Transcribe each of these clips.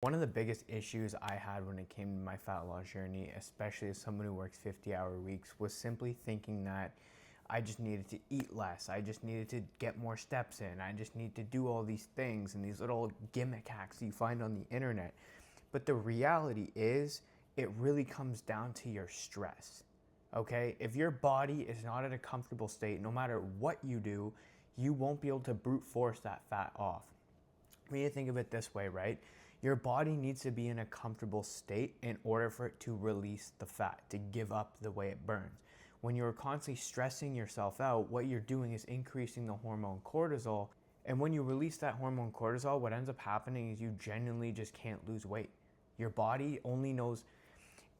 One of the biggest issues I had when it came to my fat loss journey, especially as someone who works 50-hour weeks, was simply thinking that I just needed to eat less. I just needed to get more steps in. I just need to do all these things and these little gimmick hacks you find on the internet. But the reality is, it really comes down to your stress. Okay? If your body is not at a comfortable state, no matter what you do, you won't be able to brute force that fat off. We need to think of it this way, right? Your body needs to be in a comfortable state in order for it to release the fat, to give up the way it burns. When you're constantly stressing yourself out, what you're doing is increasing the hormone cortisol. And when you release that hormone cortisol, what ends up happening is you genuinely just can't lose weight. Your body only knows.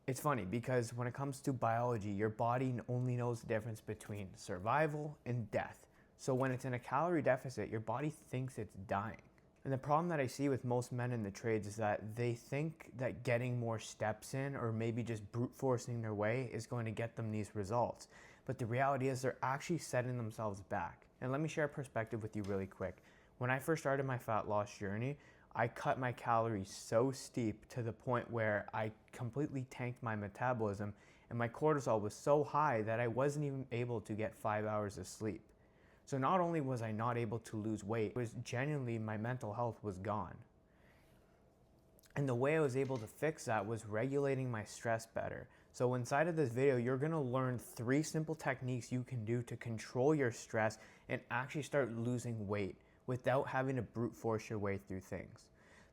It's funny because when it comes to biology, your body only knows the difference between survival and death. So when it's in a calorie deficit, your body thinks it's dying. And the problem that I see with most men in the trades is that they think that getting more steps in or maybe just brute forcing their way is going to get them these results. But the reality is they're actually setting themselves back. And let me share a perspective with you really quick. When I first started my fat loss journey, I cut my calories so steep to the point where I completely tanked my metabolism and my cortisol was so high that I wasn't even able to get 5 hours of sleep. So not only was I not able to lose weight, it was genuinely my mental health was gone. And the way I was able to fix that was regulating my stress better. So inside of this video, you're gonna learn 3 simple techniques you can do to control your stress and actually start losing weight without having to brute force your way through things.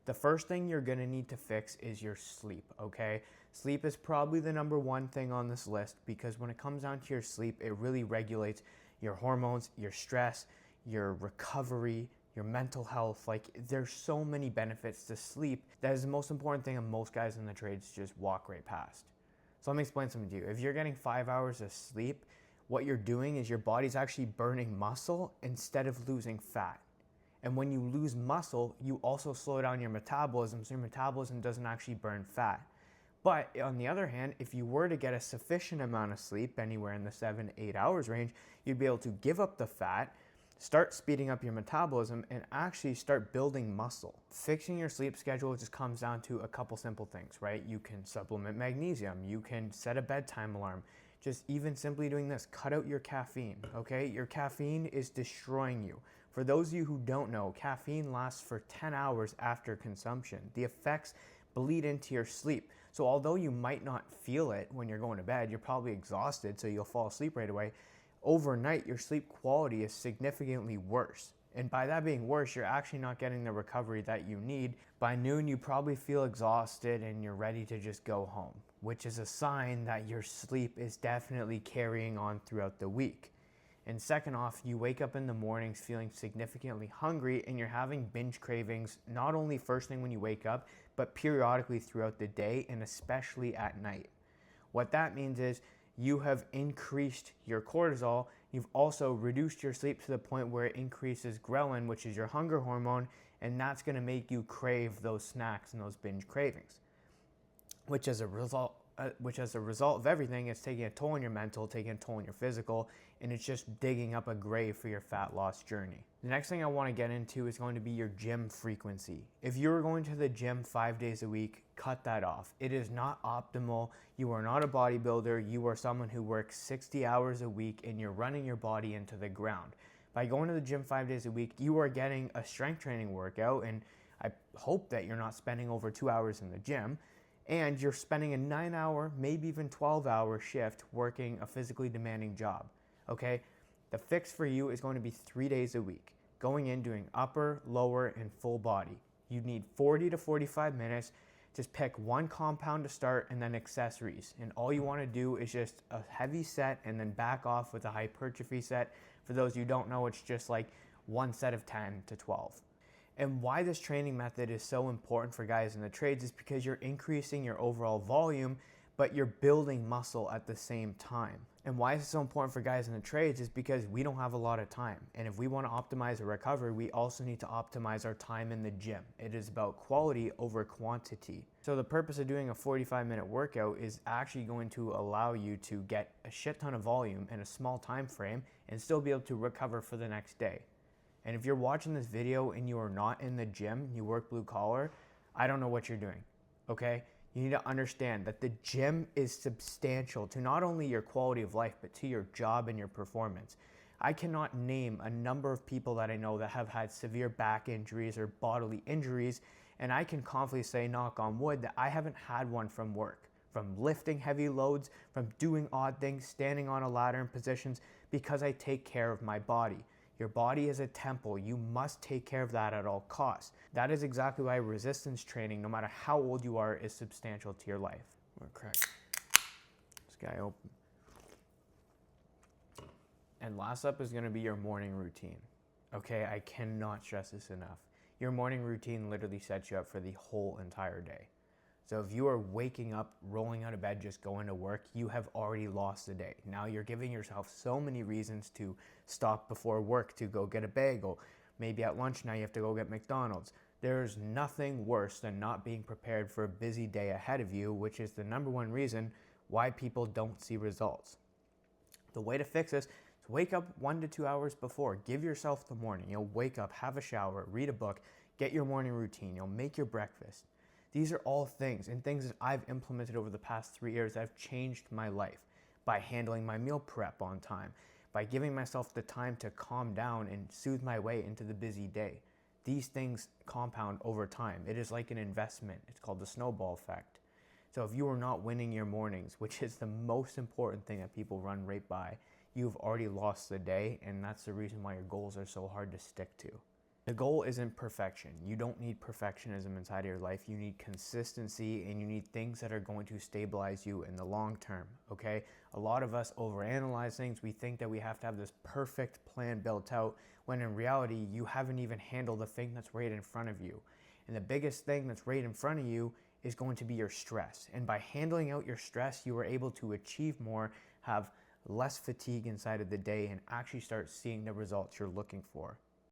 The first thing you're gonna need to fix is your sleep, okay? Sleep is probably the number 1 thing on this list because when it comes down to your sleep, it really regulates your hormones, your stress, your recovery, your mental health. Like, there's so many benefits to sleep that is the most important thing, and most guys in the trades just walk right past. So let me explain something to you. If you're getting 5 hours of sleep, what you're doing is your body's actually burning muscle instead of losing fat. And when you lose muscle, you also slow down your metabolism, so your metabolism doesn't actually burn fat. But on the other hand, if you were to get a sufficient amount of sleep, anywhere in the 7 to 8 hours range, you'd be able to give up the fat, start speeding up your metabolism, and actually start building muscle. Fixing your sleep schedule just comes down to a couple simple things, right? You can supplement magnesium, you can set a bedtime alarm. Just even simply doing this, cut out your caffeine, okay? Your caffeine is destroying you. For those of you who don't know, caffeine lasts for 10 hours after consumption. The effects bleed into your sleep. So although you might not feel it when you're going to bed, you're probably exhausted, so you'll fall asleep right away. Overnight, your sleep quality is significantly worse. And by that being worse, you're actually not getting the recovery that you need. By noon, you probably feel exhausted and you're ready to just go home, which is a sign that your sleep is definitely carrying on throughout the week. And second off, you wake up in the mornings feeling significantly hungry and you're having binge cravings, not only first thing when you wake up, but periodically throughout the day and especially at night. What that means is you have increased your cortisol. You've also reduced your sleep to the point where it increases ghrelin, which is your hunger hormone, and that's gonna make you crave those snacks and those binge cravings, which as a result of everything, it's taking a toll on your mental, taking a toll on your physical, and it's just digging up a grave for your fat loss journey. The next thing I want to get into is going to be your gym frequency. If you're going to the gym 5 days a week, cut that off. It is not optimal. You are not a bodybuilder. You are someone who works 60 hours a week and you're running your body into the ground. By going to the gym 5 days a week, you are getting a strength training workout, and I hope that you're not spending over 2 hours in the gym. And you're spending a 9-hour, maybe even 12-hour shift working a physically demanding job, okay? The fix for you is going to be 3 days a week, going in doing upper, lower, and full body. You need 40 to 45 minutes. Just pick one compound to start and then accessories. And all you want to do is just a heavy set and then back off with a hypertrophy set. For those you don't know, it's just like one set of 10 to 12. And why this training method is so important for guys in the trades is because you're increasing your overall volume, but you're building muscle at the same time. And why is it so important for guys in the trades is because we don't have a lot of time. And if we want to optimize our recovery, we also need to optimize our time in the gym. It is about quality over quantity. So the purpose of doing a 45-minute workout is actually going to allow you to get a shit ton of volume in a small time frame and still be able to recover for the next day. And if you're watching this video and you are not in the gym, you work blue collar, I don't know what you're doing, okay? You need to understand that the gym is substantial to not only your quality of life, but to your job and your performance. I cannot name a number of people that I know that have had severe back injuries or bodily injuries, and I can confidently say, knock on wood, that I haven't had one from work, from lifting heavy loads, from doing odd things, standing on a ladder in positions, because I take care of my body. Your body is a temple. You must take care of that at all costs. That is exactly why resistance training, no matter how old you are, is substantial to your life. I'm gonna crack this guy open. And last up is gonna be your morning routine. Okay, I cannot stress this enough. Your morning routine literally sets you up for the whole entire day. So if you are waking up, rolling out of bed, just going to work, you have already lost the day. Now you're giving yourself so many reasons to stop before work to go get a bagel. Maybe at lunch now you have to go get McDonald's. There's nothing worse than not being prepared for a busy day ahead of you, which is the number one reason why people don't see results. The way to fix this is wake up 1 to 2 hours before. Give yourself the morning. You'll wake up, have a shower, read a book, get your morning routine. You'll make your breakfast. These are all things and things that I've implemented over the past 3 years that have changed my life by handling my meal prep on time, by giving myself the time to calm down and soothe my way into the busy day. These things compound over time. It is like an investment. It's called the snowball effect. So if you are not winning your mornings, which is the most important thing that people run right by, you've already lost the day, and that's the reason why your goals are so hard to stick to. The goal isn't perfection. You don't need perfectionism inside of your life. You need consistency, and you need things that are going to stabilize you in the long term, okay? A lot of us overanalyze things. We think that we have to have this perfect plan built out, when in reality, you haven't even handled the thing that's right in front of you. And the biggest thing that's right in front of you is going to be your stress. And by handling out your stress, you are able to achieve more, have less fatigue inside of the day, and actually start seeing the results you're looking for.